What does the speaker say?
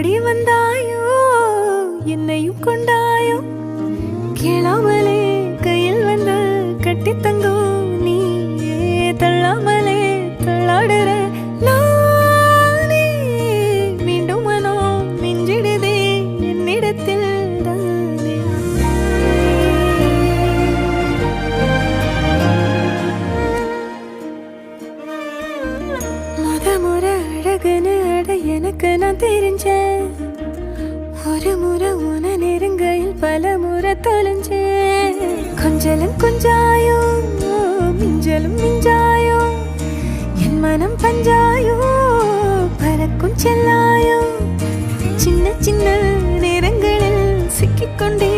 தேடி வந்தாயோ என்னையும் கொண்டாயோ கேளாமலே கையில் வந்து கட்டி தங்கோ நீ தள்ளாமலே தள்ளாடுற நானே மீண்டும் மனோ மிஞ்சிடுதே என்னிடத்தில் தானே முறை அழகுன்னு அட எனக்கு நான் தெரிஞ்சேன் ஒரு முறை உன நெருங்கையில் பல முறை தொலைஞ்சேன் கொஞ்சலும் கொஞ்சாயோ மிஞ்சலும் மிஞ்சாயோ என் மனம் பஞ்சாயோ பறக்கும் செல்லாயோ சின்ன சின்ன நேரங்களில் சிக்கிக்கொண்டே